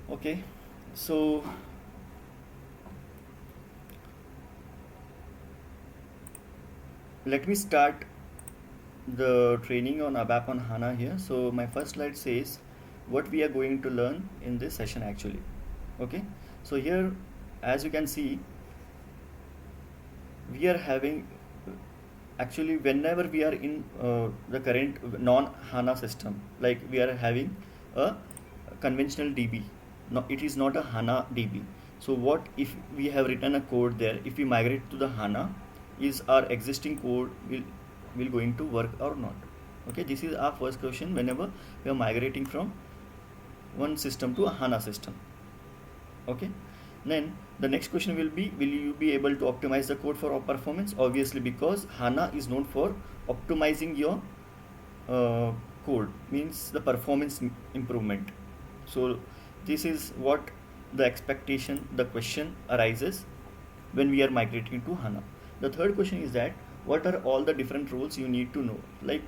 Okay, so let me start the training on ABAP on HANA here. So my first slide says what we are going to learn in this session actually. Okay, so here as you can see we are having actually whenever we are in the current non HANA system, like we are having a conventional DB. No, it is not a HANA DB. So what if we have written a code there? If we migrate to the HANA, is our existing code will going to work or not? Okay, this is our first question whenever we are migrating from one system to a HANA system. Okay, then the next question will be, will you be able to optimize the code for performance? Obviously, because HANA is known for optimizing your uh, code, means the performance improvement. So this is what the expectation, the question arises when we are migrating to HANA. The third question is that what are all the different roles you need to know? Like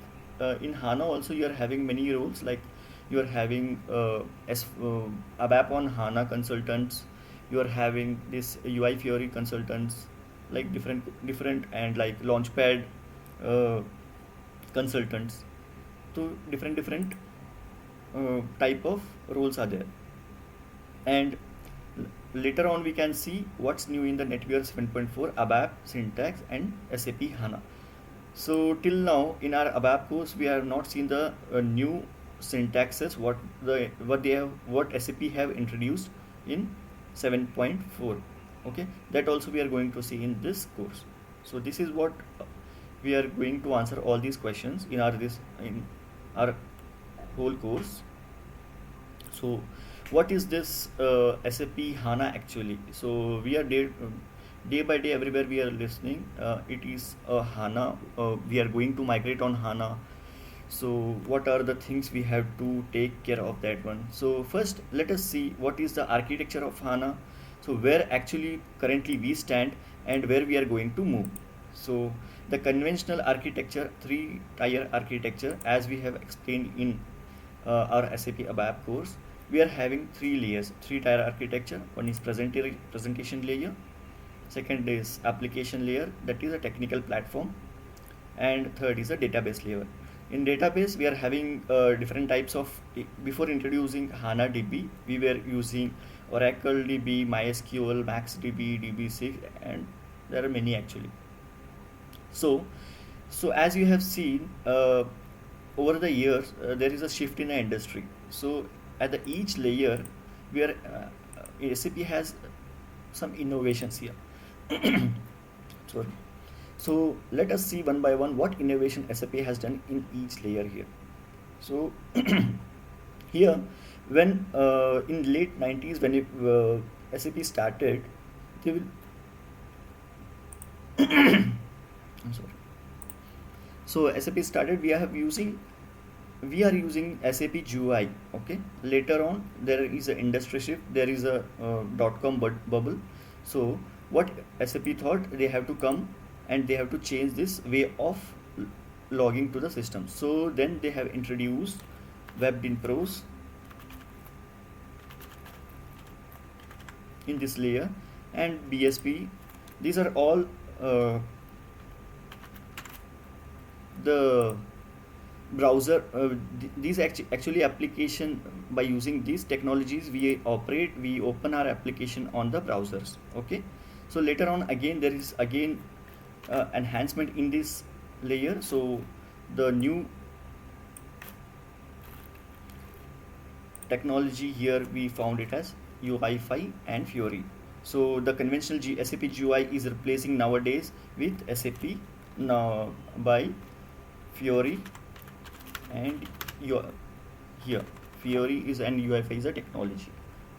in HANA also you are having many roles, like you are having ABAP on HANA consultants, you are having this UI Fiori consultants, like different and like Launchpad uh, consultants. So different type of roles are there, and later on we can see what's new in the NetWeaver 7.4 ABAP syntax and SAP HANA. So till now in our ABAP course we have not seen the new syntaxes, what SAP have introduced in 7.4. Okay, that also we are going to see in this course. So this is what we are going to answer all these questions in our whole course. So what is this SAP HANA actually? So we are day by day everywhere we are listening. It is HANA. We are going to migrate on HANA. So what are the things we have to take care of that one? So first let us see what is the architecture of HANA. So where actually currently we stand and where we are going to move. So the conventional architecture, three-tier architecture, as we have explained in our SAP ABAP course, we are having three layers, three-tier architecture. One is presentation layer, second is application layer, that is a technical platform, and third is a database layer. In database we are having different types of, before introducing HANA DB we were using Oracle DB, MySQL, MaxDB, DB6, and there are many actually. So so as you have seen over the years there is a shift in the industry. So at the each layer we are SAP has some innovations here. Sorry. So let us see one by one what innovation SAP has done in each layer here. So here, when in late 90s when SAP started, they will I'm sorry. So SAP started, we are using SAP GUI. Okay. Later on, there is an industry shift. There is a .com bubble. So what SAP thought, they have to come and they have to change this way of logging to the system. So then they have introduced WebDyn Pros in this layer and BSP. These are all the browser these actually application. By using these technologies we open our application on the browsers. Okay, so later on again there is again enhancement in this layer. So the new technology here we found it as UI5 and Fiori. So the conventional SAP GUI is replacing nowadays with SAP now by Fiori, and your here Fiori is and UI5 is a technology.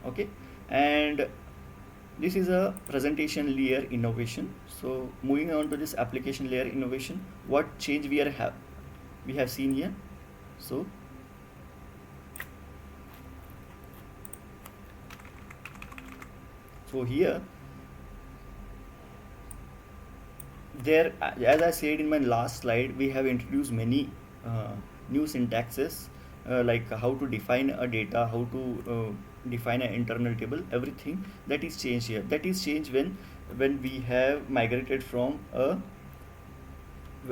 Okay, and this is a presentation layer innovation. So moving on to this application layer innovation, what change we have seen here. So here there, as I said in my last slide, we have introduced many new syntaxes like how to define a data, how to define an internal table, everything that is changed here. That is changed when we have migrated from a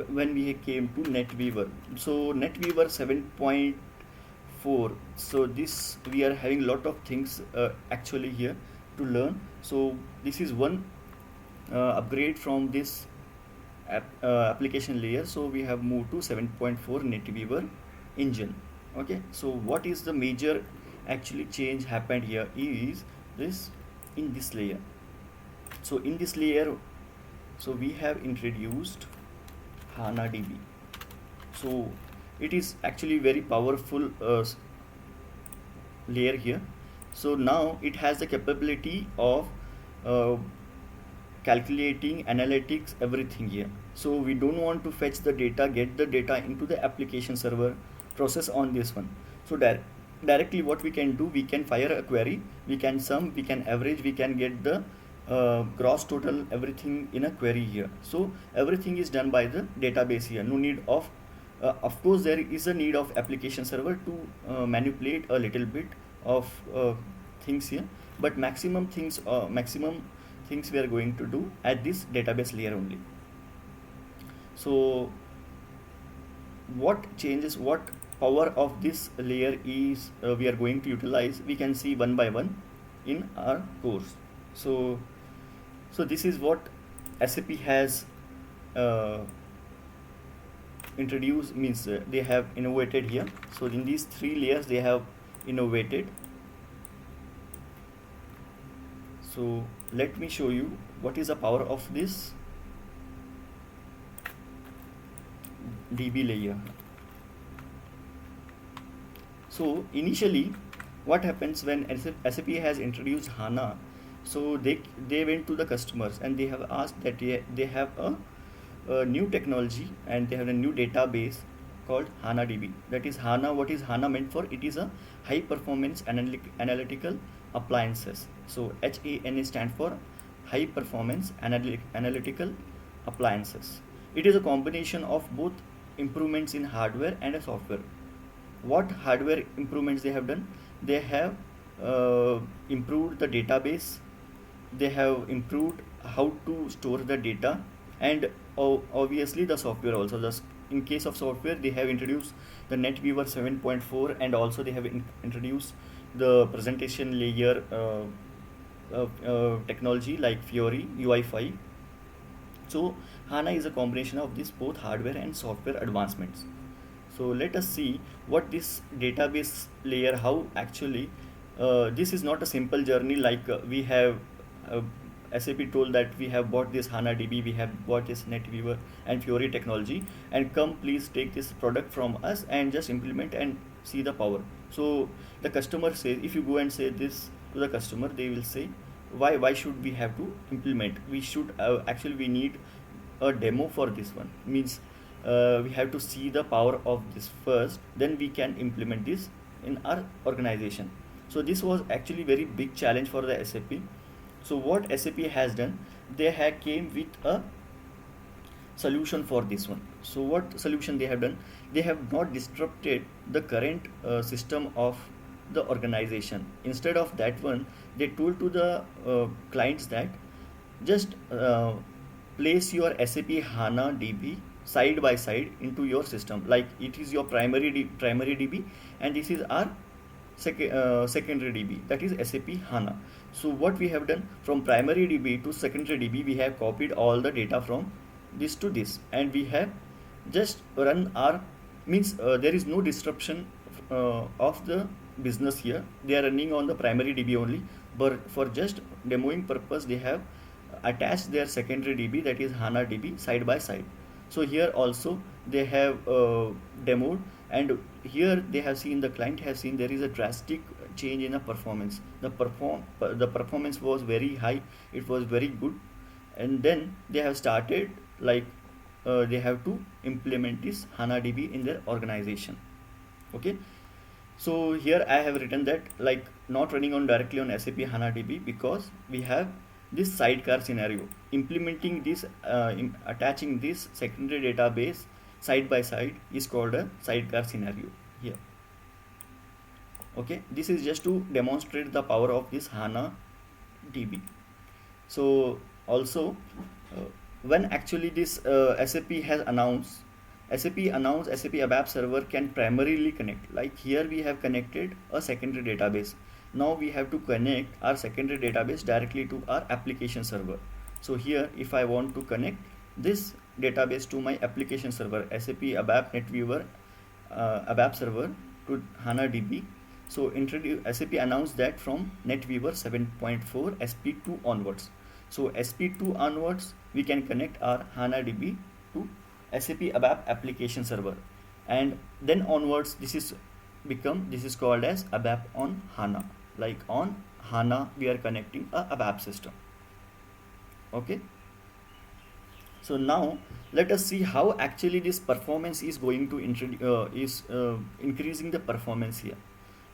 when we came to NetWeaver. So NetWeaver 7.4. So this we are having lot of things actually here to learn. So this is one upgrade from this application layer. So we have moved to 7.4 NetWeaver engine. Okay, so what is the major actually change happened here is this in this layer. So in this layer, so we have introduced HANA DB. So it is actually very powerful layer here. So now it has the capability of uh, calculating, analytics, everything here. So we don't want to fetch the data, get the data into the application server, process on this one. So directly what we can do, we can fire a query, we can sum, we can average, we can get the gross total, everything in a query here. So everything is done by the database here. No need of course there is a need of application server to manipulate a little bit of things here, but maximum things we are going to do at this database layer only. So what changes, what power of this layer is we are going to utilize, we can see one by one in our course. So this is what SAP has uh, introduced, means they have innovated here. So in these three layers they have innovated. So let me show you what is the power of this DB layer. So initially what happens when SAP has introduced HANA, so they went to the customers and they have asked that they have a new technology and they have a new database called HANA DB. That is HANA. What is HANA meant for? It is a high performance analytical appliances. So HANA stands for high performance analytical appliances. It is a combination of both improvements in hardware and software. What hardware improvements they have done? They have improved the database, they have improved how to store the data, and obviously the software also. In case of software, they have introduced the NetWeaver 7.4, and also they have introduced the presentation layer technology like Fiori UI5. So HANA is a combination of this both hardware and software advancements. So let us see what this database layer, how actually this is not a simple journey like we have uh, SAP told that we have bought this HANA DB, we have bought this NetWeaver and Fiori technology, and come please take this product from us and just implement and see the power. So the customer says, if you go and say this to the customer, they will say, why should we have to implement? We should actually we need a demo for this one. Means we have to see the power of this first, then we can implement this in our organization. So this was actually very big challenge for the SAP. So what SAP has done, they have came with a solution for this one. So what solution they have done? They have not disrupted the current system of the organization. Instead of that one, they told to the clients that just place your SAP HANA DB side by side into your system. Like it is your primary DB, and this is our secondary DB, that is SAP HANA. So what we have done, from primary DB to secondary DB, we have copied all the data from this to this, and we have just run our, means there is no disruption of the business here. They are running on the primary DB only, but for just demoing purpose, they have attached their secondary DB, that is HANA DB, side by side. So here also they have demoed, and here they have seen, the client has seen there is a drastic change in the performance. The performance was very high, it was very good, and then they have started like they have to implement this HANA DB in their organization. Okay, so here I have written that like not running on directly on SAP HANA DB, because we have this sidecar scenario. Implementing this, attaching this secondary database side by side is called a sidecar scenario here. Okay, this is just to demonstrate the power of this HANA DB. So also, when actually this SAP has announced, SAP ABAP server can primarily connect. Like here we have connected a secondary database. Now we have to connect our secondary database directly to our application server. So here, if I want to connect this database to my application server, SAP ABAP NetWeaver ABAP server to HANA DB. So SAP announced that from NetWeaver 7.4 SP2 onwards. So SP2 onwards, we can connect our HANA DB to SAP ABAP application server, and then onwards this is called as ABAP on HANA. Like on HANA, we are connecting a ABAP system. Okay. So now let us see how actually this performance is going to increasing the performance here.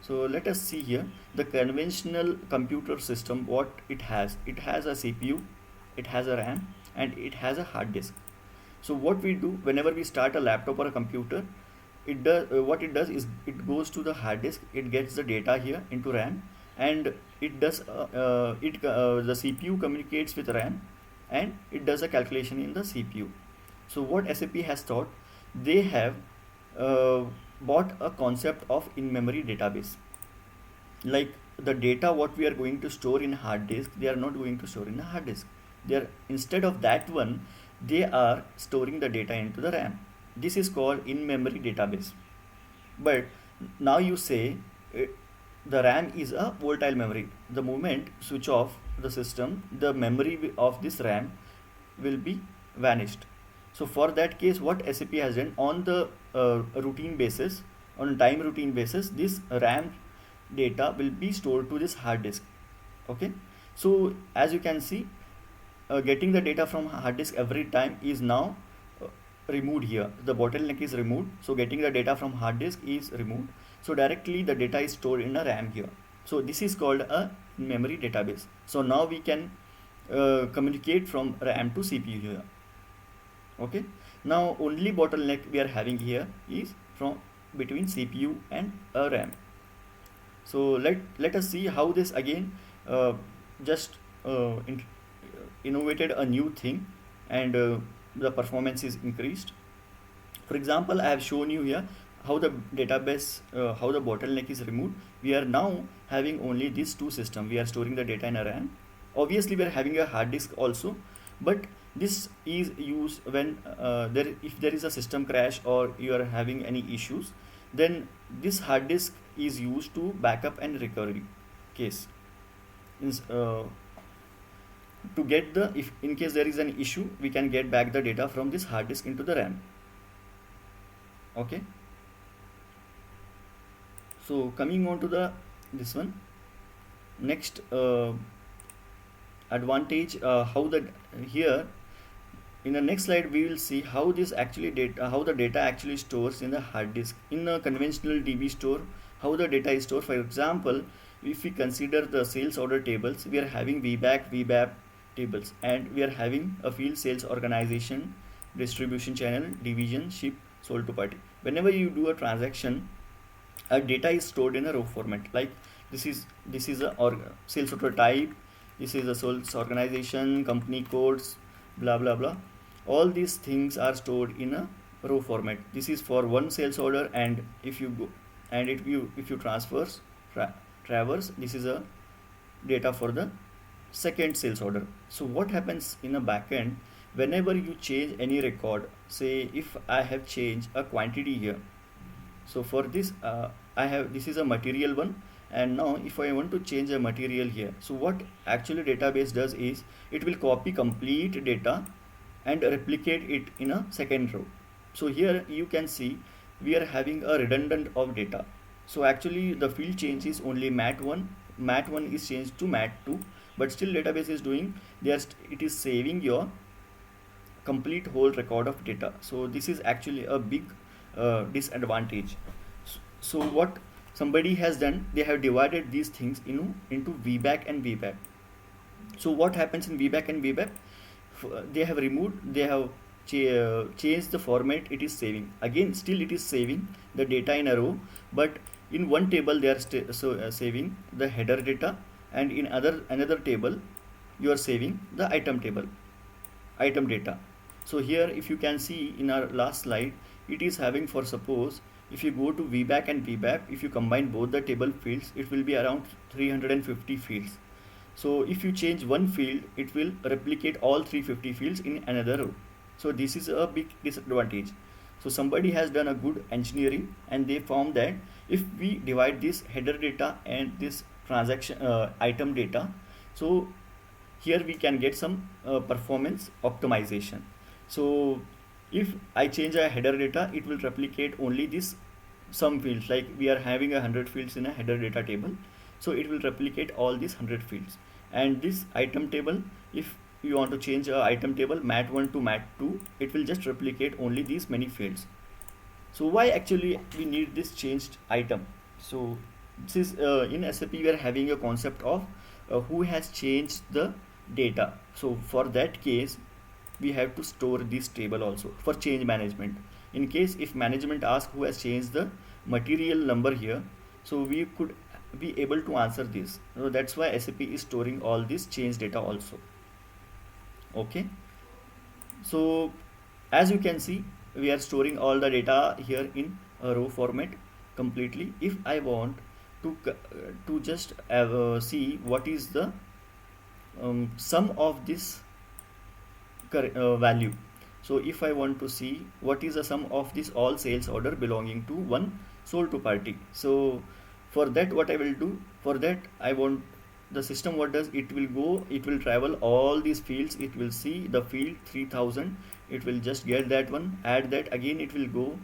So let us see here the conventional computer system, what it has. It has a CPU, it has a RAM, and it has a hard disk. So what we do whenever we start a laptop or a computer, what it does is it goes to the hard disk, it gets the data here into RAM, and it does the CPU communicates with RAM, and it does a calculation in the CPU. So what SAP has thought, they have bought a concept of in-memory database. Like the data what we are going to store in hard disk, they are not going to store in a hard disk. They are, instead of that one, they are storing the data into the RAM. This is called in-memory database. But now you say the RAM is a volatile memory. The moment switch off the system, the memory of this RAM will be vanished. So for that case, what SAP has done on the routine basis, on time routine basis, this RAM data will be stored to this hard disk. Okay. So as you can see, getting the data from hard disk every time is now removed here. The bottleneck is removed. So getting the data from hard disk is removed. So directly the data is stored in a RAM here. So this is called a memory database. So now we can communicate from RAM to CPU here. Okay. Now only bottleneck we are having here is from between CPU and RAM. So let us see how this again just innovated a new thing, and the performance is increased. For example, I have shown you here how the database, how the bottleneck is removed. We are now having only these two systems. We are storing the data in a RAM. Obviously, we are having a hard disk also, but this is used when if there is a system crash or you are having any issues, then this hard disk is used to backup and recovery case. To get the, if in case there is an issue, we can get back the data from this hard disk into the RAM. Okay. So coming on to the this one, next advantage, how the here in the next slide we will see how this actually how the data actually stores in the hard disk. In a conventional DB store, how the data is stored. For example, if we consider the sales order tables, we are having VBAC, VBAP tables, and we are having a field sales organization, distribution channel, division, ship, sold to party. Whenever you do a transaction, a data is stored in a row format. Like this is a sales order type, this is a sales organization, company codes, blah blah blah. All these things are stored in a row format. This is for one sales order, and if you go and if you traverse, this is a data for the second sales order. So what happens in a backend, whenever you change any record, say if I have changed a quantity here, so for this this is a material one, and now if I want to change a material here, so what actually database does is it will copy complete data and replicate it in a second row. So here you can see we are having a redundant of data. So actually the field change is only mat1 is changed to mat2, but still database is doing, it is saving your complete whole record of data. So this is actually a big disadvantage. So what somebody has done, they have divided these things into VBAC and VBAP. So what happens in VBAC and VBAP? They have changed the format it is saving. Again, still it is saving the data in a row, but In one table they are saving the header data, and in another table you are saving the item data. So here if you can see in our last slide, it is having, for suppose if you go to VBAC and VBAP, if you combine both the table fields, it will be around 350 fields. So if you change one field, it will replicate all 350 fields in another row. So this is a big disadvantage. So somebody has done a good engineering, and they found that if we divide this header data and this transaction item data, so here we can get some performance optimization. So if I change a header data, it will replicate only this some fields, like we are having 100 fields in a header data table, so it will replicate all these 100 fields. And this item table, if you want to change a item table mat1 to mat2, it will just replicate only these many fields. So why actually we need this changed item? So this is in SAP we are having a concept of who has changed the data. So for that case we have to store this table also for change management. In case if management asks who has changed the material number here, so we could be able to answer this. So that's why SAP is storing all this change data also. Okay, so as you can see, we are storing all the data here in a row format completely. If I want to just see what is the sum of this value, so if I want to see what is the sum of this all sales order belonging to one sold to party, so for that what I will do, for that I want the system, what does it will go, it will travel all these fields, it will see the field 3000, it will just get that one, add that, again it will go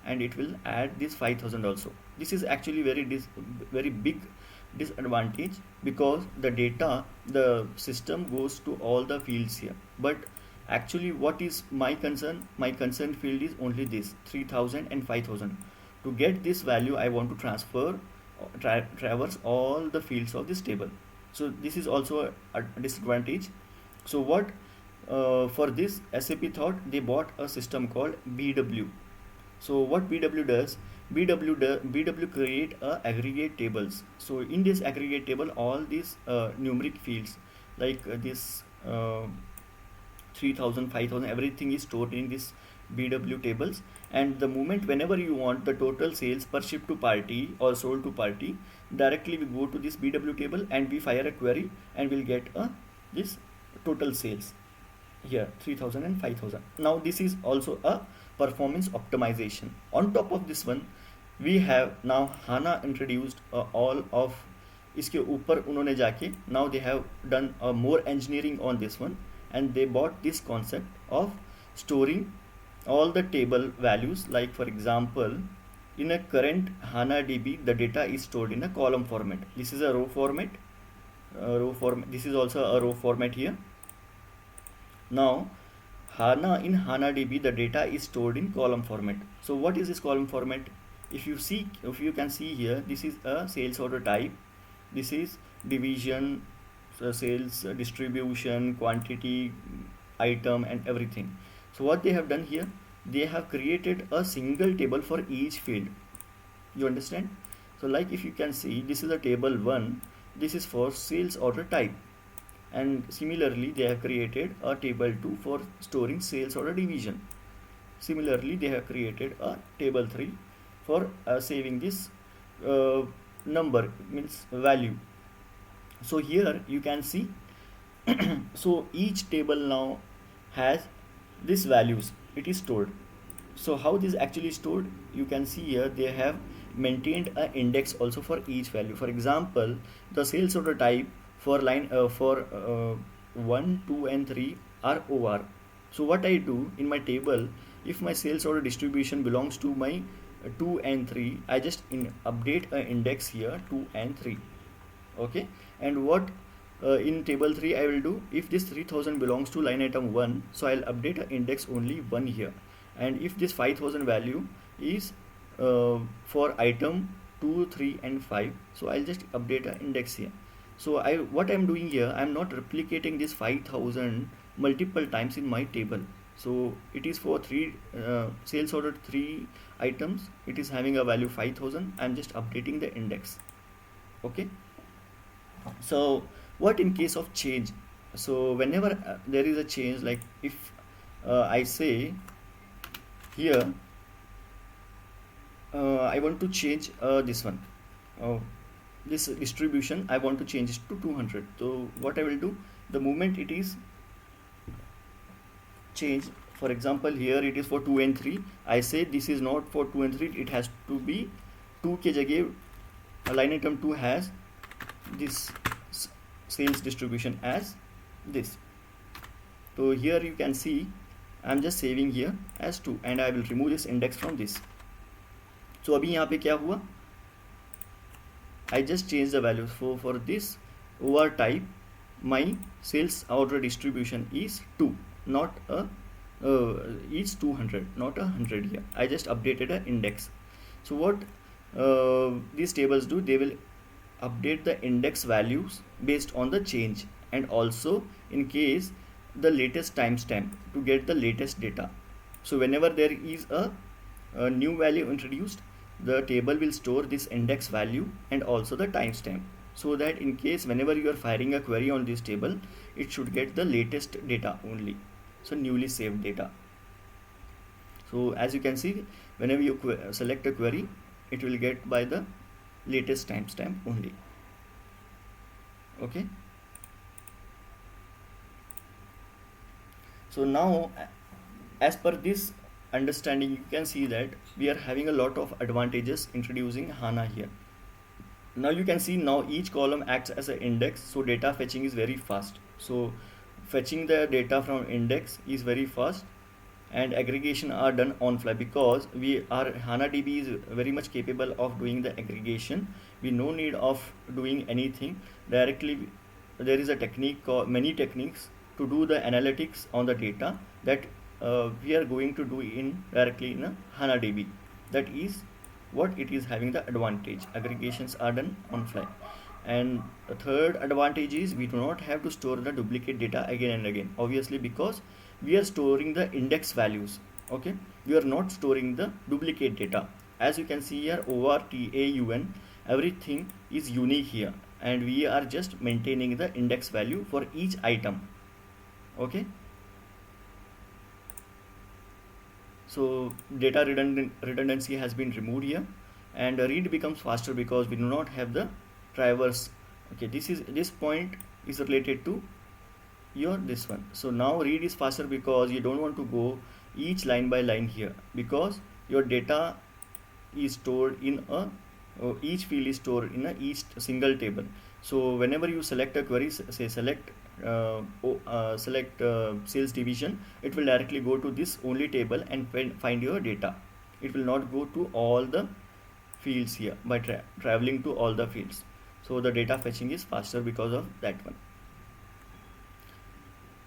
and it will add this 5000 also. This is actually very big disadvantage, because the data, the system goes to all the fields here, but actually what is my concern, my concern field is only this 3000 and 5000. To get this value I want to transfer traverse all the fields of this table. So this is also a disadvantage. So what for this SAP thought, they bought a system called BW. So what BW does, BW create aggregate tables. So in this aggregate table, all these numeric fields like this 3000, 5000, everything is stored in this BW tables. And the moment whenever you want the total sales per ship to party or sold to party, directly we go to this BW table and we fire a query and we'll get this total sales here 3000 and 5000. Now this is also a performance optimization. On top of this one, we have now HANA introduced all of इसके ऊपर उन्होंने जाके now they have done more engineering on this one, and they bought this concept of storing all the table values. Like for example, in a current HANA DB, the data is stored in a column format. This is a row format. This is also a row format here. Now in HANA DB, the data is stored in column format. So what is this column format? If you can see here, this is a sales order type. This is division, sales, distribution, quantity, item, and everything. So what they have done here, they have created a single table for each field. You understand? So like if you can see, this is a table 1, this is for sales order type, and similarly they have created a table 2 for storing sales order division. Similarly they have created a table 3 for saving this number, means value. So here you can see so each table now has these values, it is stored. So how this actually stored, you can see here they have maintained an index also for each value. For example, the sales order type for line 1, 2 and 3 are OR. So what I do in my table, if my sales order distribution belongs to my 2 and 3, I just update an index here 2 and 3. Okay, and what in table 3 I will do, if this 3000 belongs to line item 1, so I'll update an index only 1 here. And if this 5000 value is for item 2, 3 and 5, so I'll just update an index here. So what I'm doing here, I'm not replicating this 5000 multiple times in my table. So it is for three sales order, three items. It is having a value 5000. I'm just updating the index. Okay. So what in case of change? So whenever there is a change, like if I say here I want to change this one, this distribution I want to change it to 200. So what I will do, the moment it is changed, for example here it is for 2 and 3, I say this is not for 2 and 3, it has to be 2 के जगह line item 2 has this sales distribution as this. So here you can see I'm just saving here as 2 and I will remove this index from this. So अभी यहाँ पे क्या हुआ, I just changed the values for this OR type. My sales order distribution is 2, not a is 200, not 100 here. I just updated an index. So what these tables do, they will update the index values based on the change, and also in case the latest timestamp to get the latest data. So whenever there is a new value introduced, the table will store this index value and also the timestamp, so that in case whenever you are firing a query on this table, it should get the latest data only, so newly saved data. So as you can see, whenever you select a query, it will get by the latest timestamp only. Okay. So now as per this understanding, you can see that we are having a lot of advantages introducing HANA here. Now you can see now each column acts as an index, so data fetching is very fast. So fetching the data from index is very fast, and aggregation are done on fly, because our HANA DB is very much capable of doing the aggregation. We no need of doing anything directly. There is a technique, many techniques to do the analytics on the data that we are going to do directly in a HANA DB. That is what it is having the advantage. Aggregations are done on fly. And the third advantage is we do not have to store the duplicate data again and again, obviously, because we are storing the index values. Okay, we are not storing the duplicate data. As you can see here, ORTAUN, everything is unique here, and we are just maintaining the index value for each item. Okay, so data redundancy has been removed here, and read becomes faster because we do not have the traverse. Okay, this point is related to your this one. So now read is faster because you don't want to go each line by line here, because your data is stored in a each field is stored in a each single table. So whenever you select a query, say select sales division, it will directly go to this only table and find your data. It will not go to all the fields here by traveling to all the fields. So the data fetching is faster because of that one.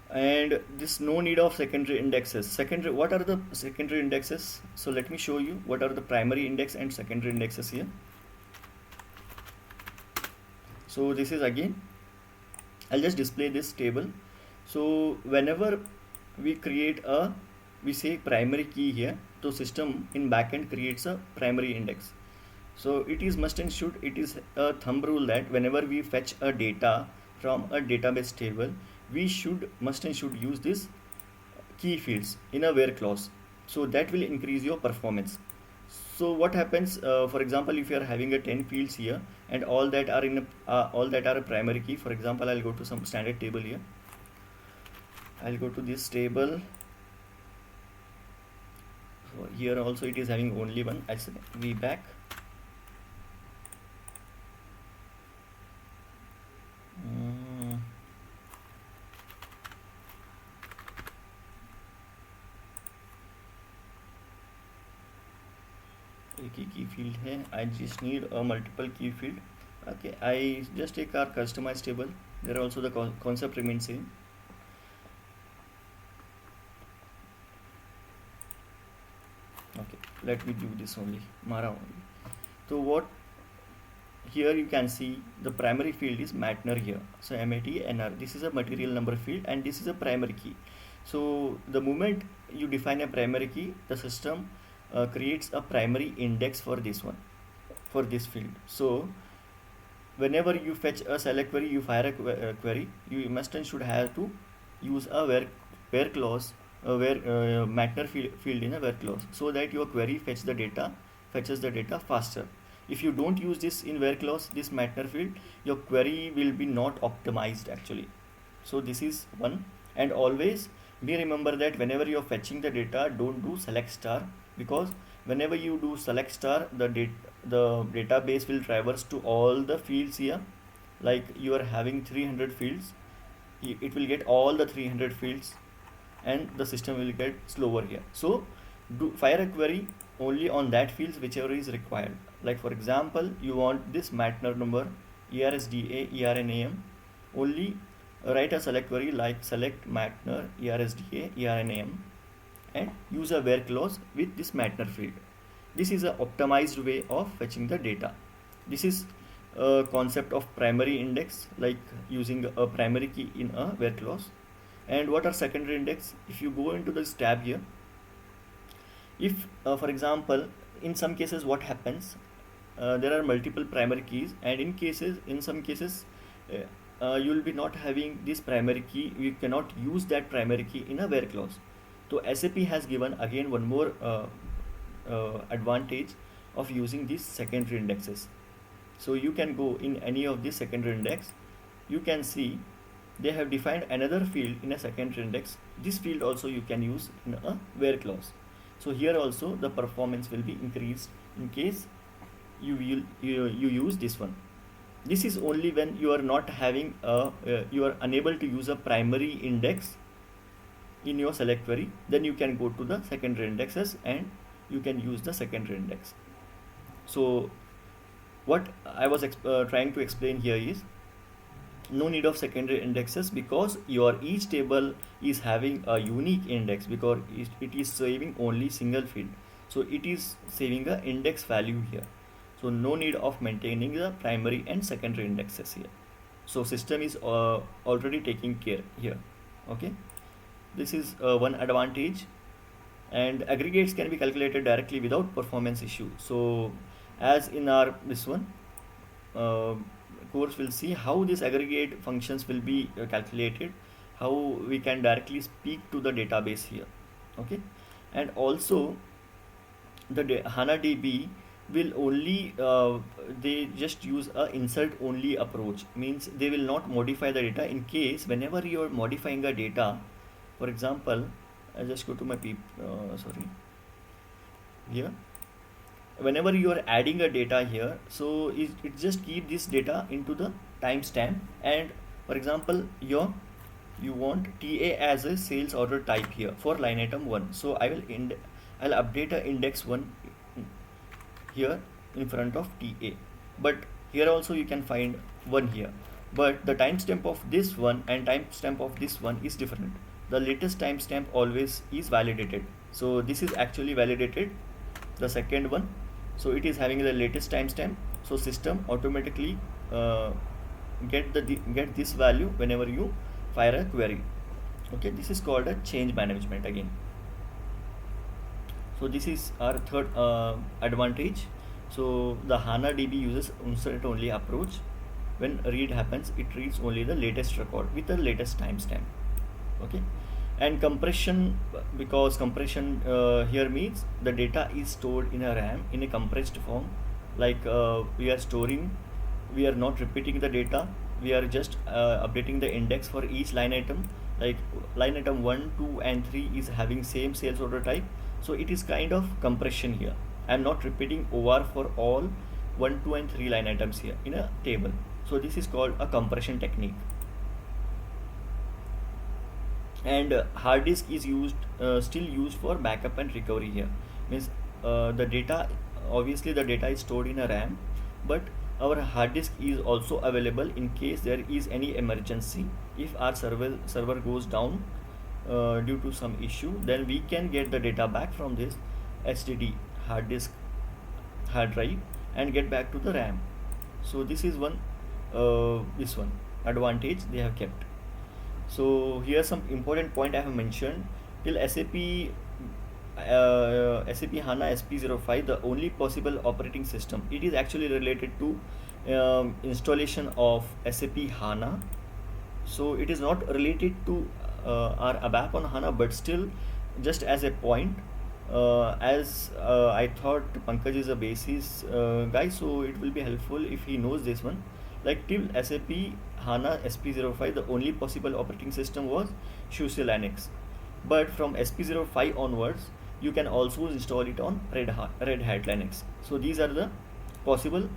And this no need of secondary indexes. What are the secondary indexes? So let me show you what are the primary index and secondary indexes here. So this is again, I'll just display this table. So whenever we say primary key here, so system in backend creates a primary index. So it is must and should, it is a thumb rule that whenever we fetch a data from a database table, we must and should use this key fields in a where clause, so that will increase your performance. So what happens, for example, if you are having a 10 fields here and all that are a primary key. For example, I'll go to some standard table here. I'll go to this table. So here also it is having only one. I say V back. एक ही की field है. I just need a multiple key field. Okay, I just take our customized table. There also the concept remains same. Okay, let me do this only, Mara only. So what here you can see the primary field is Matner here. So MATNR, this is a material number field and this is a primary key. So the moment you define a primary key, the system creates a primary index for this one, for this field. So whenever you fetch a select query, you fire a query, you must and should have to use a where clause, where matter field in a where clause, so that your query fetches the data faster. If you don't use this in where clause, this matter field, your query will be not optimized actually. So this is one. And always be remember that whenever you are fetching the data, don't do select star, because whenever you do select star, the database will traverse to all the fields here. Like you are having 300 fields, it will get all the 300 fields, and the system will get slower here. So do fire a query only on that fields whichever is required. Like for example, you want this matter number ERSDA ERNAM, only write a select query like select matter ERSDA ERNAM and use a where clause with this matter field. This is an optimized way of fetching the data. This is a concept of primary index, like using a primary key in a where clause. And what are secondary index? If you go into this tab here, if for example, in some cases what happens, there are multiple primary keys, and in some cases you will be not having this primary key, you cannot use that primary key in a where clause. So SAP has given again one more advantage of using these secondary indexes. So you can go in any of these secondary index, you can see they have defined another field in a secondary index. This field also you can use in a where clause. So here also the performance will be increased in case you use this one. This is only when you are not having you are unable to use a primary index in your select query, then you can go to the secondary indexes and you can use the secondary index. So what I was trying to explain here is no need of secondary indexes, because your each table is having a unique index, because it is saving only single field, so it is saving a index value here. So no need of maintaining the primary and secondary indexes here. So system is already taking care here. Okay, this is one advantage. And aggregates can be calculated directly without performance issue. So as in our this one course, we'll see how this aggregate functions will be calculated, how we can directly speak to the database here. Okay, and also the HANA DB will only they just use a insert only approach, means they will not modify the data. In case whenever you are modifying a data, for example, I just go to my here, whenever you are adding a data here, so it just keep this data into the timestamp. And for example, you want TA as a sales order type here for line item 1, so I'll update a index 1 here in front of TA, but here also you can find 1 here, but the timestamp of this one and timestamp of this one is different. The latest timestamp always is validated, so this is actually validated, the second one, so it is having the latest timestamp. So system automatically get this value whenever you fire a query. Okay, this is called a change management again. So this is our third advantage. So the HANA DB uses insert only approach. When read happens, it reads only the latest record with the latest timestamp. Okay, and compression, because compression here means the data is stored in a RAM in a compressed form. Like we are not repeating the data, we are just updating the index for each line item. Like line item 1, 2 and 3 is having same sales order type, so it is kind of compression here. I am not repeating OR for all 1, 2 and 3 line items here in a table. So this is called a compression technique. And hard disk is still used for backup and recovery here. Means the data, obviously the data is stored in a RAM, but our hard disk is also available in case there is any emergency. If our server goes down due to some issue, then we can get the data back from this HDD hard disk hard drive and get back to the RAM. So this is one advantage they have kept. So here's some important point I have mentioned. Till SAP HANA SP05, the only possible operating system. It is actually related to installation of SAP HANA. So it is not related to our ABAP on HANA, but still, just as a point, as I thought Pankaj is a basis guy, so it will be helpful if he knows this one. Like till SAP HANA SP05, the only possible operating system was SUSE Linux. But from SP05 onwards, you can also install it on Red Hat Linux. So these are the possible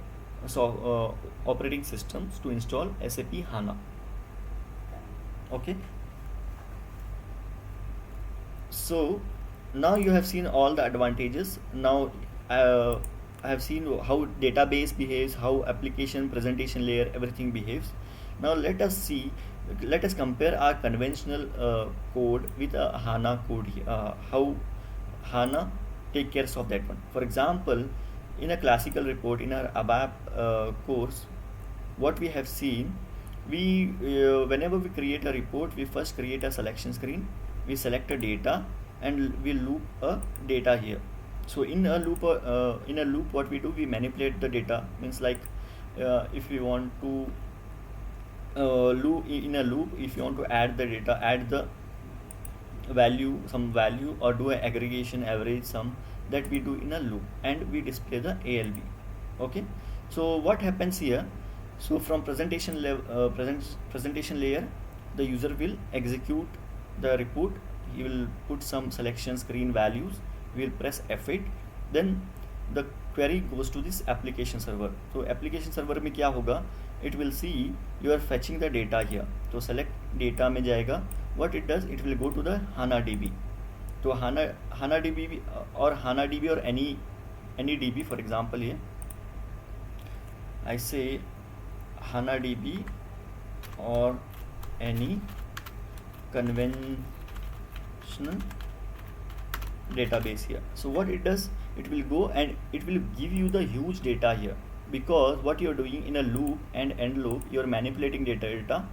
operating systems to install SAP HANA. Okay. So now you have seen all the advantages. Now I have seen how database behaves, how application presentation layer everything behaves. Now let us compare our conventional code with a HANA code here. How HANA take care of that one. For example, in a classical report in our ABAP course, what we have seen, we whenever we create a report, we first create a selection screen, we select a data, and we loop a data here. So in a loop what we do, we manipulate the data. Means like if we want to loop in a loop, if you want to add the data, add the value, some value, or do an aggregation average sum, that we do in a loop, and we display the ALB. Okay. So what happens here? So from presentation layer, the user will execute the report. He will put some selection screen values. We will press F8. Then the query goes to this application server. So application server में क्या होगा? It will see you are fetching the data here. तो select data में जाएगा. What it does? It will go to the HANA DB. तो HANA DB or HANA DB or any DB, for example here I say HANA DB or any conventional database here. So what it does, it will go and it will give you the huge data here, because what you are doing in a loop and end loop, you are manipulating data,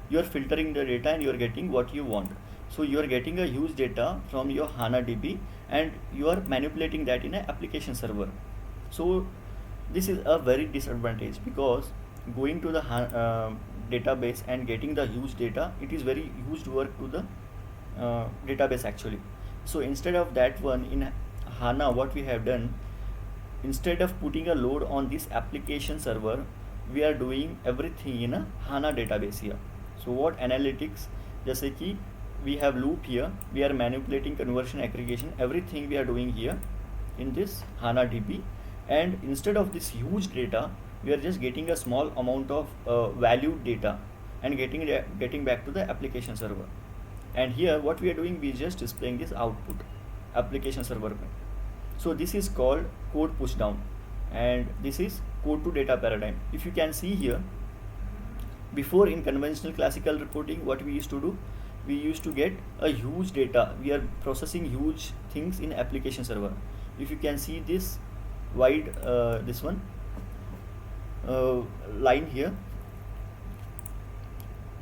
you are filtering the data, and you are getting what you want. So you are getting a huge data from your HANA DB, and you are manipulating that in an application server. So this is a very disadvantage, because going to the database and getting the huge data, it is very huge work to the database actually. So instead of that one, in HANA what we have done, instead of putting a load on this application server, we are doing everything in a HANA database here. So what analytics, जैसे कि we have loop here, we are manipulating conversion, aggregation, everything we are doing here in this HANA DB, and instead of this huge data, we are just getting a small amount of valued data and getting back to the application server. And here what we are doing, we are just displaying this output application server. So this is called code push down, and this is code to data paradigm. If you can see here, before in conventional classical reporting, what we used to do, we used to get a huge data, we are processing huge things in application server. If you can see this wide this one line here,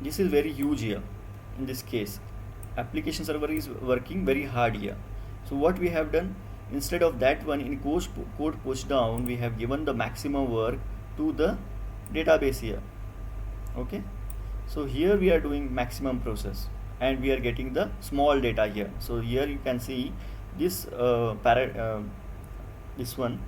this is very huge here. In this case, application server is working very hard here. So what we have done, instead of that one, in code push down, we have given the maximum work to the database here. Okay, so here we are doing maximum process, and we are getting the small data here. So here you can see this this one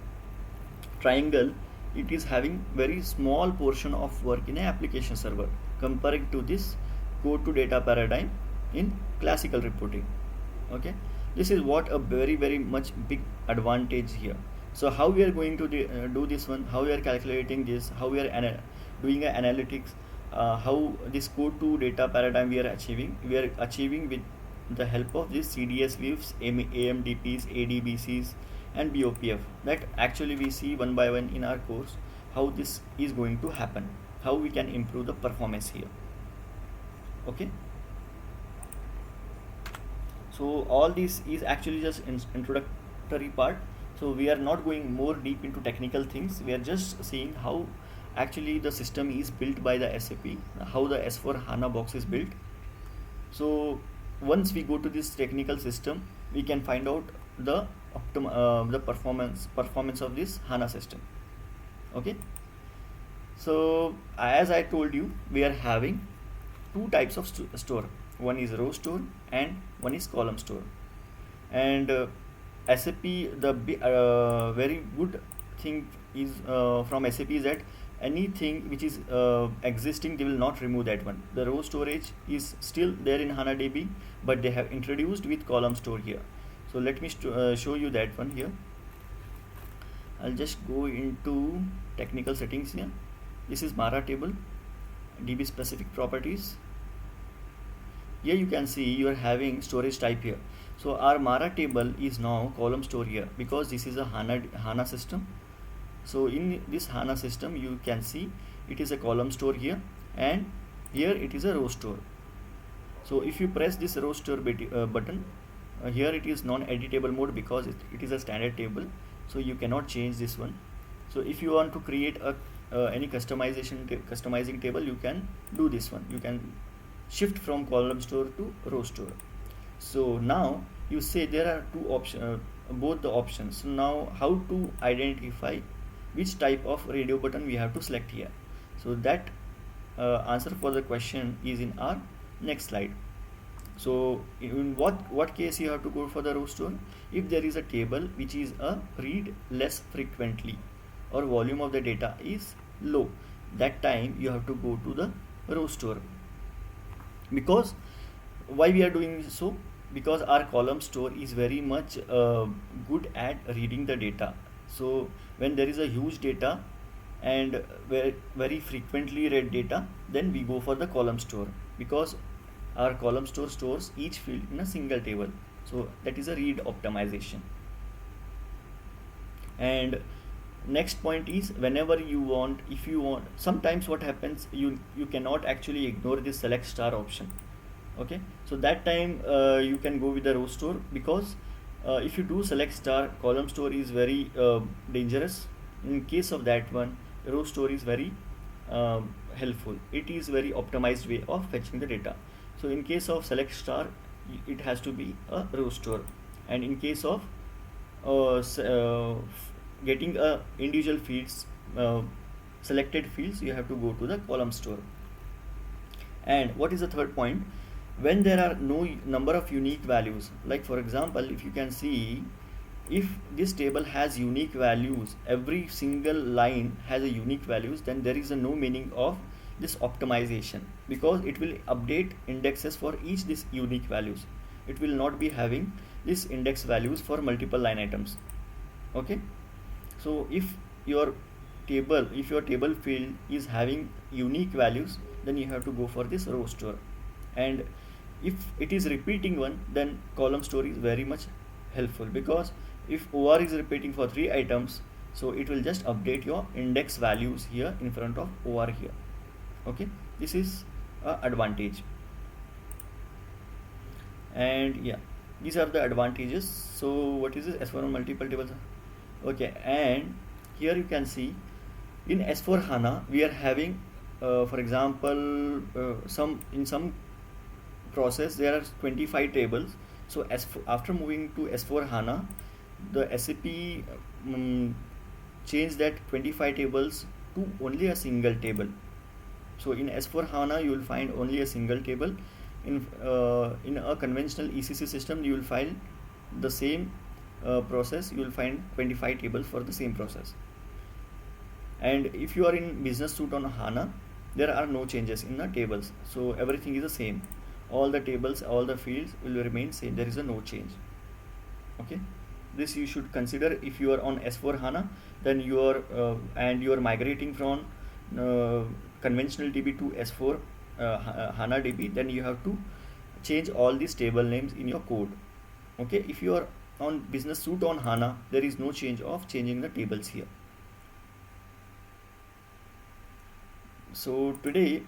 triangle, it is having very small portion of work in an application server comparing to this code to data paradigm in classical reporting. Okay, this is what a very much big advantage here. So how we are going to do this one, how we are calculating this, how we are doing an analytics, how this code to data paradigm we are achieving with the help of this CDS views, AMDPs, ADBCs, and BOPF, that actually we see one by one in our course how this is going to happen, how we can improve the performance here. Okay, so all this is actually just introductory part. So we are not going more deep into technical things, we are just seeing how actually the system is built by the SAP, how the S4 HANA box is built. So once we go to this technical system, we can find out the the performance of this HANA system. Okay. So as I told you, we are having two types of store. One is row store and one is column store. And SAP, the very good thing is from SAP is that anything which is existing, they will not remove that one. The row storage is still there in HANA DB, but they have introduced with column store here. So let me show you that one here. I'll just go into technical settings here. This is Mara table, DB specific properties. Here you can see you are having storage type here. So our Mara table is now column store here because this is a HANA system. So in this HANA system, you can see it is a column store here, and here it is a row store. So if you press this row store button, here it is non-editable mode because it is a standard table. So you cannot change this one. So if you want to create a any customizing table, you can do this one. You can shift from column store to row store. So now you say there are two options, both the options. So now how to identify which type of radio button we have to select here? So that answer for the question is in our next slide. So in what case you have to go for the row store? If there is a table which is a read less frequently or volume of the data is low, that time you have to go to the row store. Because why we are doing so? Because our column store is very much good at reading the data. So when there is a huge data and very frequently read data, then we go for the column store, because our column store stores each field in a single table. So that is a read optimization. And next point is, whenever you want, if you want, sometimes what happens, you cannot actually ignore this select star option. Okay, so that time you can go with the row store, because if you do select star, column store is very dangerous. In case of that one, row store is very helpful. It is very optimized way of fetching the data. So in case of select star, it has to be a row store, and in case of getting individual fields, selected fields, you have to go to the column store. And what is the third point? When there are no number of unique values, like for example, if you can see, if this table has unique values, every single line has a unique values, then there is a no meaning of this optimization, because it will update indexes for each this unique values. It will not be having this index values for multiple line items. Okay, so if your table field is having unique values, then you have to go for this row store. And if it is repeating one, then column store is very much helpful, because if OR is repeating for 3 items, so it will just update your index values here in front of OR here. Okay, this is a advantage. And yeah, these are the advantages. So what is this? S4 multiple tables. Okay, and here you can see in S4 HANA we are having for example in some process there are 25 tables. So after moving to S4 HANA, the SAP changed that 25 tables to only a single table. So in S4 HANA you will find only a single table. In a conventional ECC system, you will find the same process, you will find 25 tables for the same process. And if you are in Business Suite on HANA, there are no changes in the tables, so everything is the same. All the tables, all the fields will remain same. There is a no change. Okay, this you should consider if you are on S4 HANA. Then you are and you are migrating from conventional DB to S4 HANA DB, then you have to change all these table names in your code. Okay, if you are on Business Suite on HANA, there is no change of changing the tables here. So today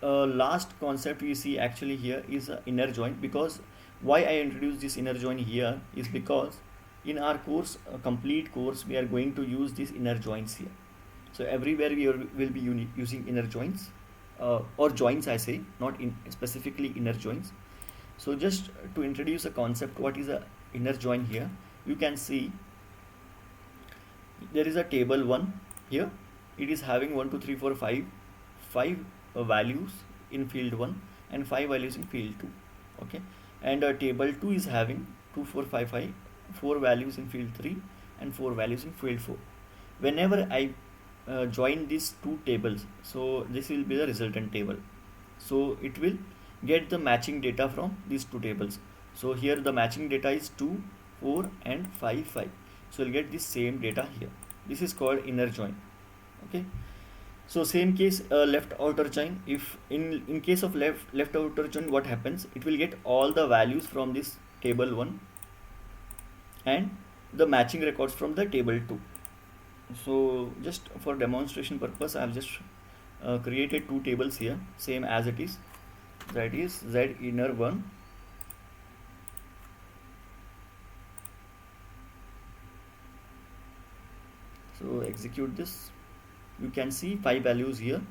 last concept we see actually here is inner join. Because why I introduced this inner join here is because in our course, complete course, we are going to use these inner joins here. So everywhere we will be using inner joins. or joins I say, not in specifically inner joins. So just to introduce a concept, what is a inner join here, you can see there is a table 1 here. It is having 1 2 3 4 5 values in field 1 and 5 values in field 2. Okay, and table 2 is having 2 4 5 5 4 values in field 3 and 4 values in field 4. Whenever I join these two tables, so this will be the resultant table, so it will get the matching data from these two tables. So here the matching data is 2 4 and 5 5, so you'll get this same data here. This is called inner join. Okay, so same case, left outer join. If in case of left outer join, what happens, it will get all the values from this table 1 and the matching records from the table 2. So just for demonstration purpose, I have just created two tables here, same as it is. That is Z inner 1 so execute this. You can see 5 values here.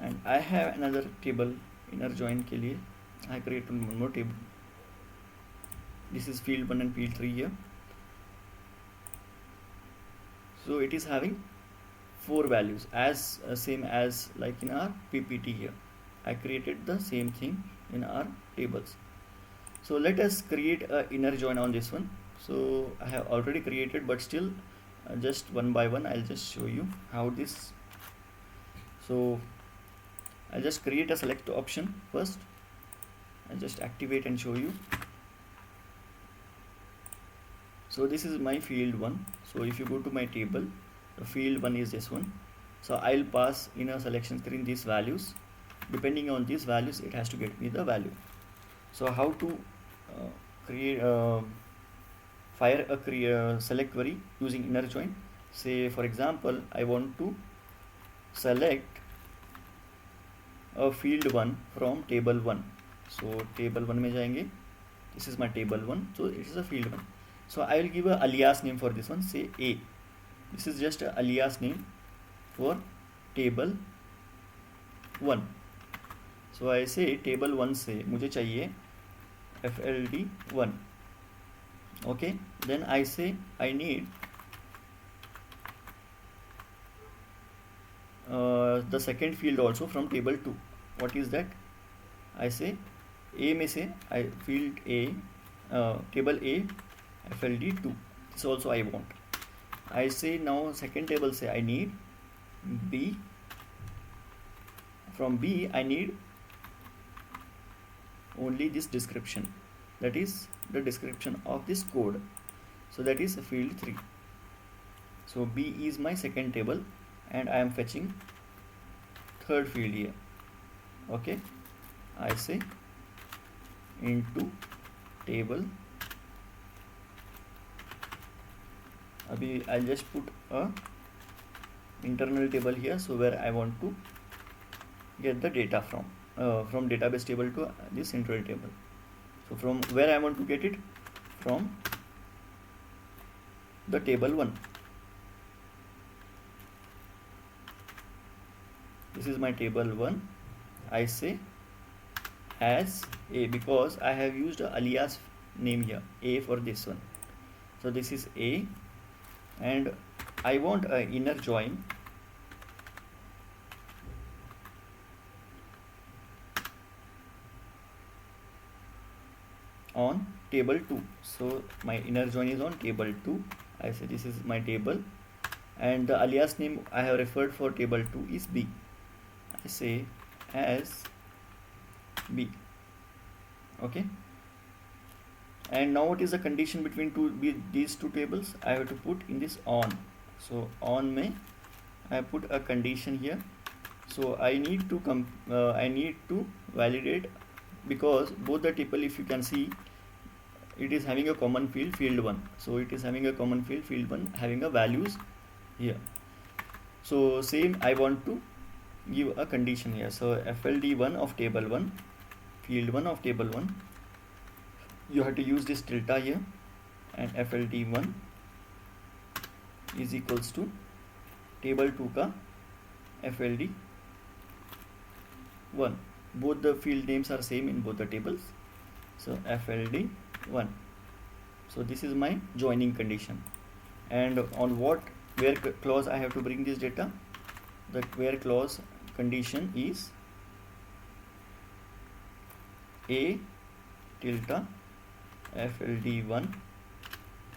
And I have another table inner join के लिए I create one more table. This is field 1 and field 3 here. So it is having 4 values as same as like in our PPT here. I created the same thing in our tables. So let us create a inner join on this one. So I have already created, but still just one by one I'll just show you how this. So I'll just create a select option first. I'll just activate and show you. So this is my field 1. So if you go to my table, the field 1 is this one. So I'll pass in a selection screen these values. Depending on these values, it has to get me the value. So how to create fire a select query using inner join. Say for example, I want to select a field 1 from table 1. So table 1 में जाएंगे. This is my table 1. So it is a field 1. So I will give a alias name for this one. Say A. This is just a alias name for table 1. So I say table 1 से मुझे चाहिए FLD 1. Okay. Then I say I need the second field also from table 2. What is that? I say A में से I field A table A FLD 2. This also I want. I say now second table say I need B. From B I need only this description, that is the description of this code. So that is field 3. So B is my second table and I am fetching third field here. Okay, I say into table. I'll just put a internal table here, so where I want to get the data from database table to this central table. So from where I want to get it, from the table 1. This is my table 1. I say as A because I have used a alias name here, A for this one. So this is A and I want an inner join on table 2. So my inner join is on table 2. I say this is my table and the alias name I have referred for table 2 is B. I say as B. Okay, and now what is the condition between these two tables? I have to put in this on. So on may I put a condition here. So I need to validate, because both the table, if you can see, it is having a common field 1. So it is having a common field 1 having a values here. So same I want to give a condition here. So FLD1 of table 1, field 1 of table 1, you have to use this tilde here, and FLD1 is equals to table 2 का FLD 1. Both the field names are same in both the tables, so FLD 1. So this is my joining condition. And on what where clause I have to bring this data? The where clause condition is A tilde FLD1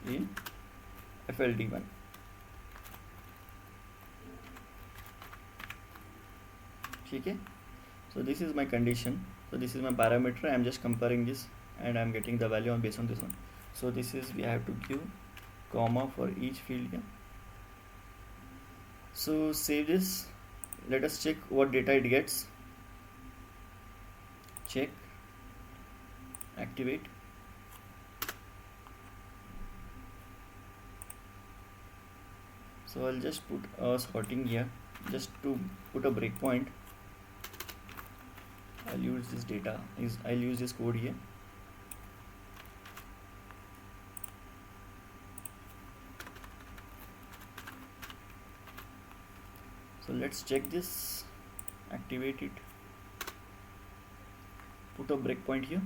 in FLD1. ठीक है, so this is my condition, so this is my parameter. I am just comparing this and I am getting the value on based on this one. So this is, we have to give comma for each field here. So save this. Let us check what data it gets. Check, activate. So I'll just put a sorting here just to put a breakpoint. I'll use this data, I'll use this code here. So let's check this, activate it, put a breakpoint here,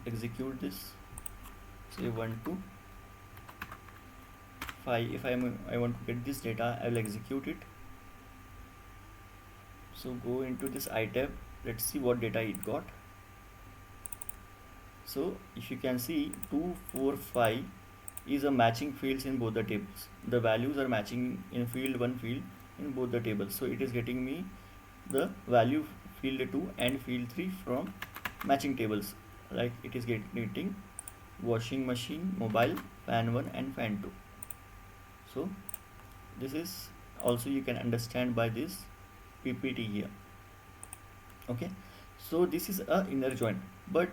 execute this, say 1 2 5. If I want to get this data, I will execute it. So go into this iTab, let's see what data it got. So if you can see 2 4 5 is a matching fields in both the tables. The values are matching in field 1 field in both the tables. So it is getting me the value field 2 and field 3 from matching tables. Like it is getting washing machine, mobile, fan 1 and fan 2. So this is also you can understand by this PPT here. Okay, so this is a inner join. But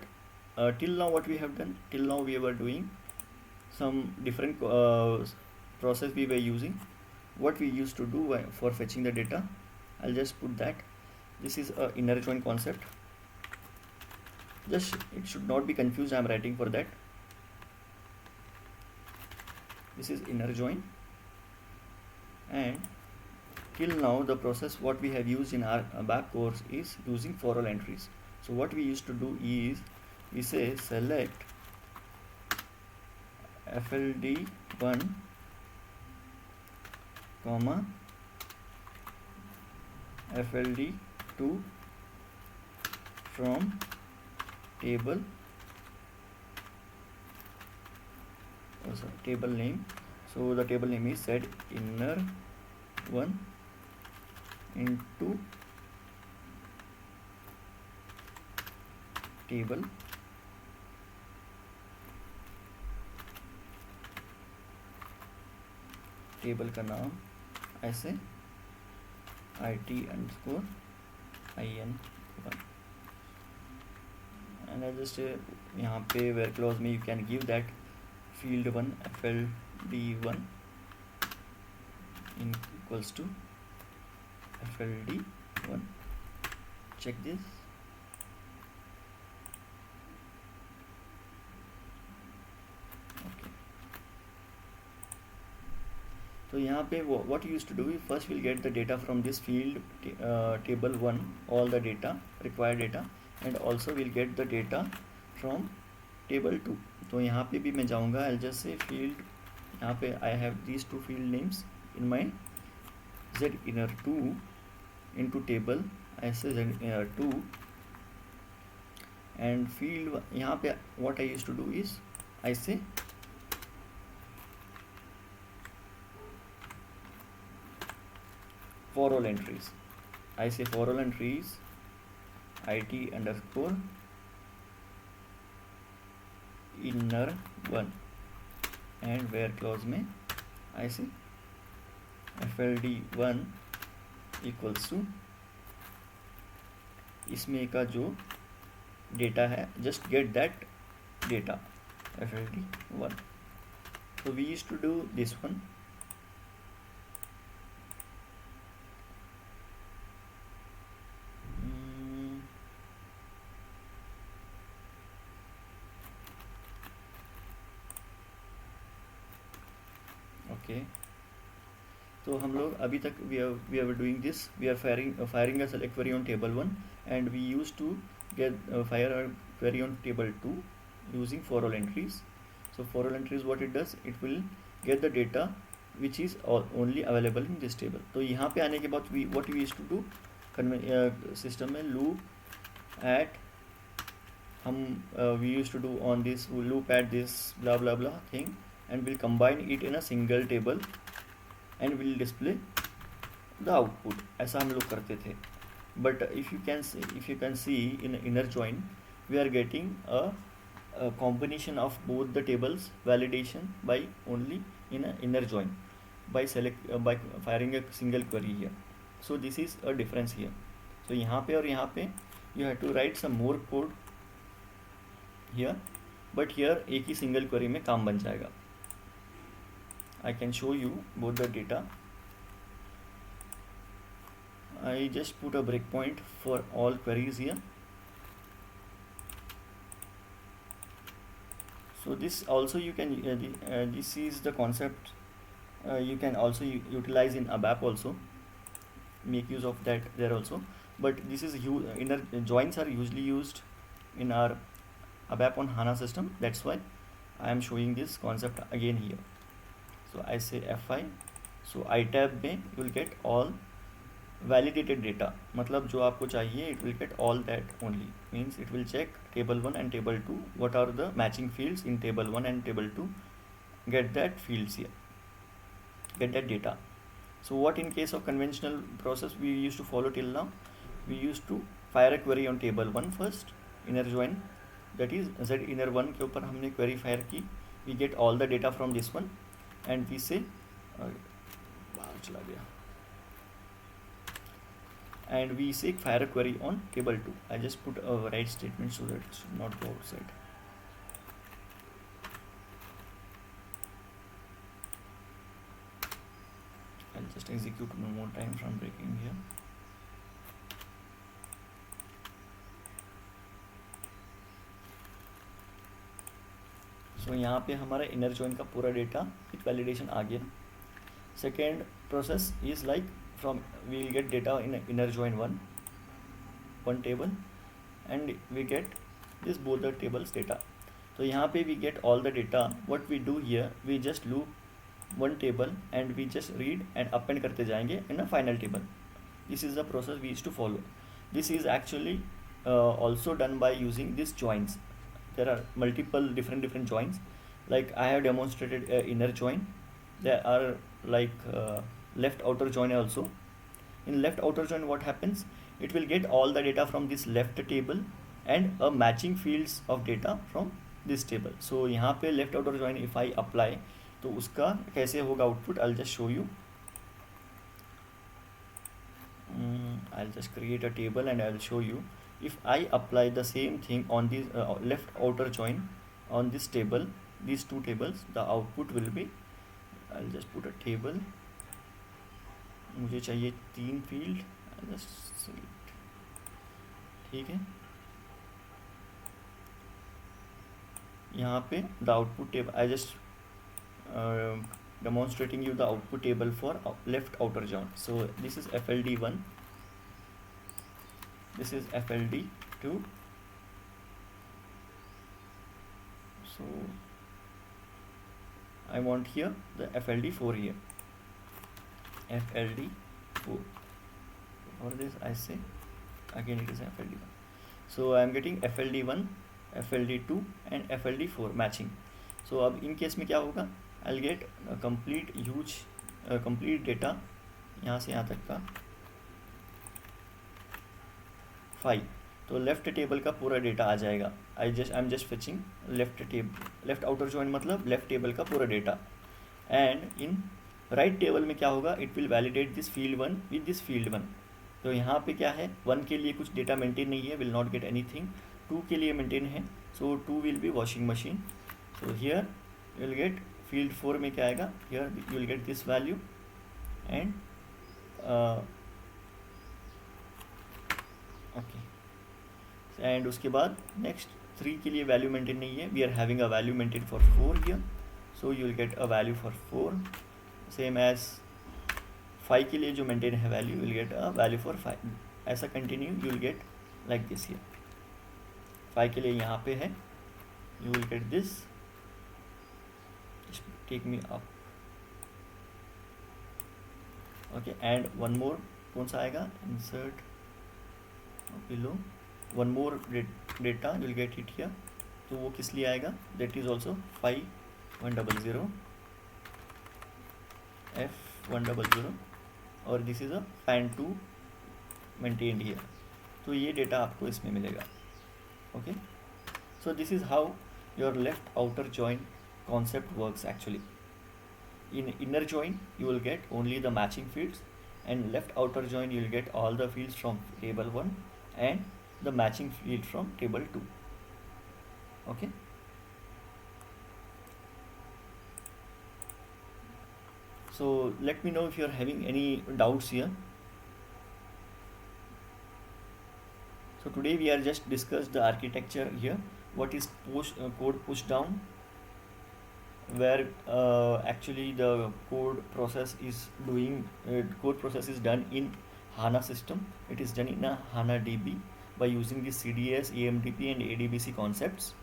till now what we have done, till now we were doing some different process we were using. What we used to do for fetching the data, I'll just put that. This is a inner join concept. Just it should not be confused, I'm writing for that. This is inner join, and till now the process what we have used in our back course is using for all entries. So what we used to do is we say select FLD1 comma FLD2 from table table name. So the table name is said inner one into table का नाम ऐसे IT_IN1 and I just यहाँ पे where clause में you can give that field 1 FLD1 equals to FLD1. Check this. Okay. So यहाँ पे what you used to do, first we'll get the data from this field table 1, all the data, required data, and also we'll get the data from table 2. तो यहाँ पे भी मैं जाऊँगा, I'll just say field, यहाँ पे I have these two field names in my Z inner 2 into table, I say Z inner 2, and field यहाँ पे what I used to do is I say for all entries. I say for all entries IT_inner1 and where clause में I say FLD1 equals to इसमें का जो data है just get that data FLD1. So we used to do this one. Okay, तो हम लोग अभी तक we are doing this, we are firing a select query on table 1 and we used to get fire a query on table 2 using for all entries. So for all entries what it does, it will get the data which is only available in this table. तो यहाँ पे आने के बाद what we used to do, system में loop at हम we used to do on this loop at this blah blah blah thing and we'll combine it in a single table and will display the output. ऐसा हम लोग करते थे. But if you can see in inner join, we are getting a combination of both the tables validation by only in an inner join by firing a single query here. So this is a difference here. So यहाँ पे और यहाँ पे you have to write some more code here, but here एक ही single query में काम बन जाएगा. I can show you both the data. I just put a breakpoint for all queries here. So this also you can this is the concept you can also utilize in ABAP also, make use of that there also, but this is inner joins are usually used in our ABAP on HANA system. That's why I am showing this concept again here. So I say F5, so I tab में you will get all validated data, मतलब जो आपको चाहिए it will get all that only, means it will check table 1 and table 2 what are the matching fields in table 1 and table 2, get that fields here, get that data. So what in case of conventional process we used to follow till now, we used to fire a query on table 1 first, inner join, that is z inner 1 के ऊपर हमने query fire की, we get all the data from this one and we say बाहर चला गया and we say fire a query on table 2. I just put a write statement so that it should not go outside. I'll just execute one more time from breaking here. So यहाँ पे हमारा inner join का पूरा data with validation आ गया. Second process is like from we will get data in inner join one table and we get this both the tables data. तो यहाँ पे we get all the data. What we do here, we just loop one table and we just read and append करते जाएंगे in a final table. This is the process we used to follow. This is actually also done by using these joins. There are multiple different joins, like I have demonstrated inner join. There are like left outer join also. In left outer join what happens, it will get all the data from this left table and a matching fields of data from this table. So यहाँ पे left outer join if I apply तो उसका कैसे होगा output, I'll just show you. I'll just create a table and I'll show you. If I apply the same thing on this left outer join on this table, these two tables, the output will be, I'll just put a table, मुझे चाहिए 3 field, I'll just select, ठीक है. यहाँ पे the output table, I just demonstrating you the output table for left outer join. So this is FLD1, this is FLD2. So I want here the FLD4 here, FLD4. For this I say again it is FLD1. So I am getting FLD1, FLD2 and FLD4 matching. So अब in case में क्या होगा, I'll get a complete huge complete data यहाँ से यहाँ तक का 5. तो लेफ्ट टेबल का पूरा डेटा आ जाएगा. I am just fetching left outer join मतलब लेफ्ट टेबल का पूरा data. And in right table में क्या होगा, it will validate this field 1 with this field 1. तो यहाँ पे क्या है, 1 के लिए कुछ डेटा मेंटेन नहीं है, विल नॉट गेट एनीथिंग. 2 के लिए मेंटेन है, सो 2 will be washing machine. So here you will gate field 4 में क्या आएगा, here you will get this value and okay. And उसके बाद नेक्स्ट 3 के लिए वैल्यू मेंटेन नहीं है, we are having a value maintain for 4 here, so you will get a value for 4. Same as 5 के लिए जो मेंटेन है value, you will get a value for 5, ऐसा continue you will get like this here. 5 के लिए यहाँ पे है, you will get this. Take me up. Okay, and one more कौन सा आएगा, insert below, one more data will get it here. तो वो किस लिए आएगा, दैट इज ऑल्सो 5100 F100, और this is a fan 2 maintained here. तो ये डेटा आपको इसमें मिलेगा. Okay, so this is how your left outer join concept works actually. In inner join you will get only the matching fields, and left outer join you will get all the fields from table 1 and the matching field from table 2. Okay, so let me know if you are having any doubts here. So today we are just discussed the architecture here, what is code push down, where actually the code process is done in HANA system. It is done in a HANA DB by using the CDS, AMDP and ADBC concepts.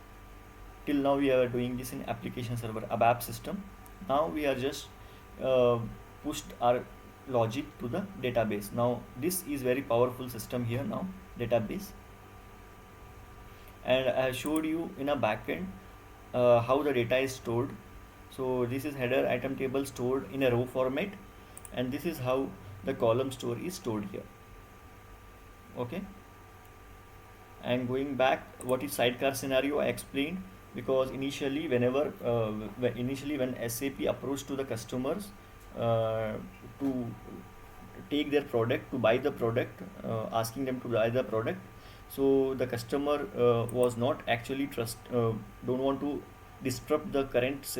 Till now we are doing this in application server ABAP system. Now we are just pushed our logic to the database. Now this is very powerful system here now, database, and I showed you in a backend how the data is stored. So this is header item table stored in a row format, and this is how the column store is stored here. Okay, and going back, what is sidecar scenario I explained, because initially when SAP approached to the customers to take their product, to buy the product, asking them to buy the product, so the customer was not actually don't want to disrupt the current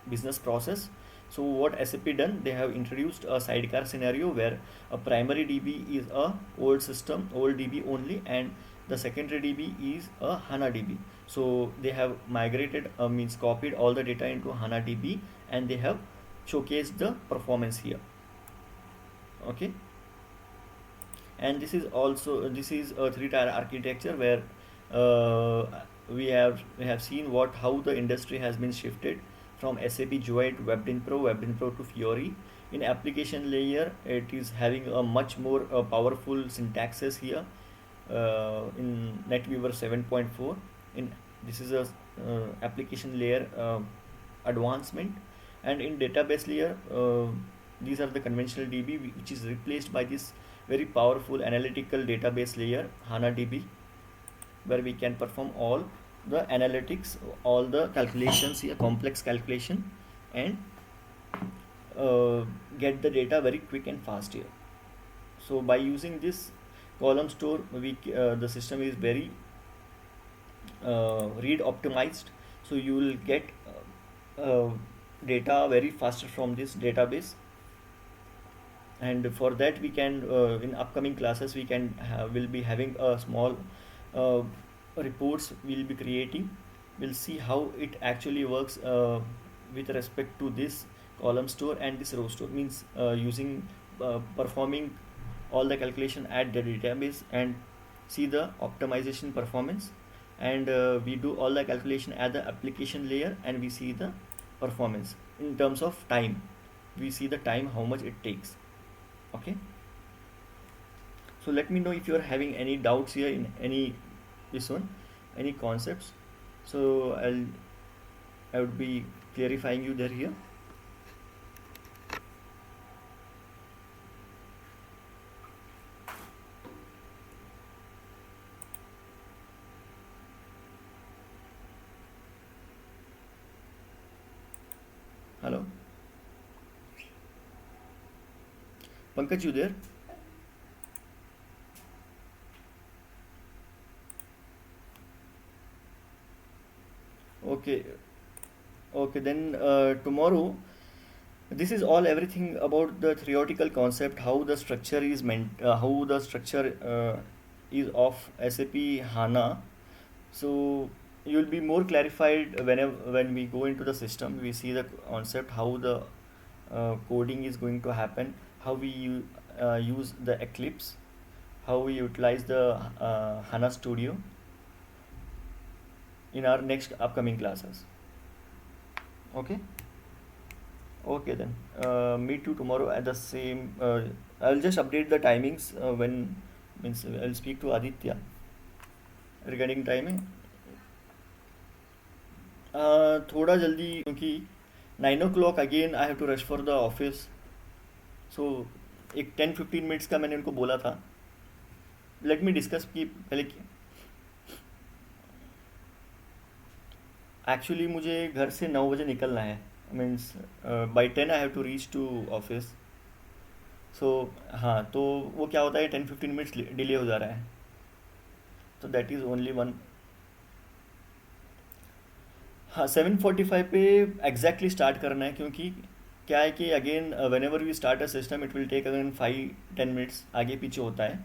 business process. So what SAP done, they have introduced a sidecar scenario where a primary DB is a old DB only, and the secondary DB is a HANA DB. So they have migrated, means copied all the data into HANA DB, and they have showcased the performance here. Okay, and this is a three-tier architecture where we have seen how the industry has been shifted from SAP Joy to WebDyn Pro to Fiori. In application layer, it is having a much more powerful syntaxes here in NetWeaver 7.4. In this is a application layer advancement, and in database layer, these are the conventional DB which is replaced by this very powerful analytical database layer HANA DB, where we can perform all the analytics, all the calculations here, complex calculation, and get the data very quick and fast here. So by using this column store, the system is very read optimized, so you will get data very faster from this database. And for that we can in upcoming classes will be having a small reports we'll be creating. We'll see how it actually works with respect to this column store and this row store, means using performing all the calculation at the database and see the optimization performance, and we do all the calculation at the application layer, and we see the performance in terms of time. We see the time, how much it takes. Okay, so let me know if you are having any doubts here in any concepts. So I would be clarifying you there here. Hello, Pankaj, you there? Okay, okay, then tomorrow, this is all everything about the theoretical concept, how the structure is meant, how the structure is of SAP HANA. So you will be more clarified when we go into the system. We see the concept, how the coding is going to happen, how we use the Eclipse, how we utilize the HANA Studio in our next upcoming classes. Okay. Okay then. Meet you tomorrow at the same. I'll just update the timings when means I'll speak to Aditya regarding timing. थोड़ा जल्दी क्योंकि 9 o'clock again I have to rush for the office. So एक 10-15 minutes का मैंने उनको बोला था. Let me discuss कि पहले एक्चुअली मुझे घर से 9 बजे निकलना है. Means by 10 I have to reach to office. So हाँ, तो वो क्या होता है 10-15 मिनट्स डिले हो जा रहा है. तो दैट इज़ ओनली वन. हाँ, 7:45 पे एग्जैक्टली स्टार्ट करना है क्योंकि क्या है कि again whenever we start a system it will take again 5-10 minutes आगे पीछे होता है.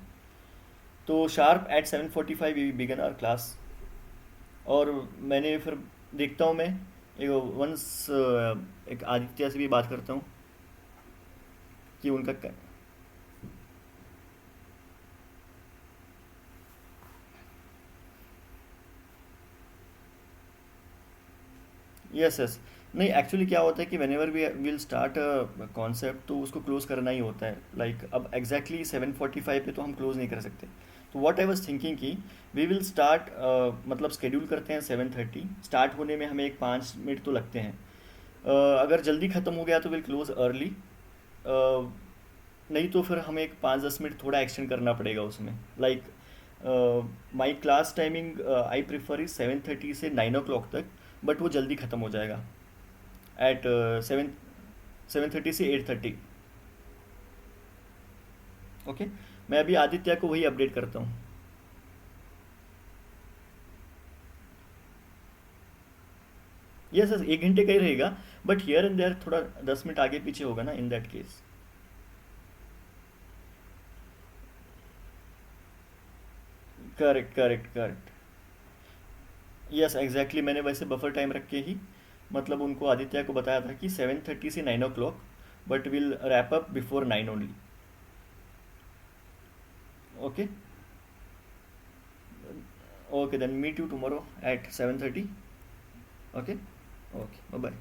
तो sharp at 7:45 we begin our class. और मैंने फिर देखता हूँ मैं एक वंस एक आदित्य से भी बात करता हूँ कि उनका यस यस. नहीं एक्चुअली क्या होता है कि whenever we will start concept तो उसको क्लोज करना ही होता है. लाइक अब एग्जैक्टली 7:45 पे तो हम क्लोज नहीं कर सकते. तो व्हाट आई वाज थिंकिंग कि वी विल स्टार्ट मतलब स्केड्यूल करते हैं 7:30. स्टार्ट होने में हमें एक 5 मिनट तो लगते हैं. अगर जल्दी ख़त्म हो गया तो विल क्लोज अर्ली. नहीं तो फिर हमें एक 5-10 मिनट थोड़ा एक्सटेंड करना पड़ेगा उसमें. Like my class timing I prefer is 7:30 से 9 o'clock तक. बट वो जल्दी ख़त्म हो जाएगा एट 7:30 से 8:30. ओके. मैं अभी आदित्य को वही अपडेट करता हूँ. यस यस 1 घंटे का ही रहेगा. बट हियर एंड देयर थोड़ा 10 मिनट आगे पीछे होगा ना in that case. Correct correct correct. Yes exactly मैंने वैसे बफर टाइम रख के ही मतलब उनको आदित्य को बताया था कि 7:30 से 9 o'clock but will wrap up before 9 only. Okay. Okay then meet you tomorrow at 7:30. Okay. Okay bye bye.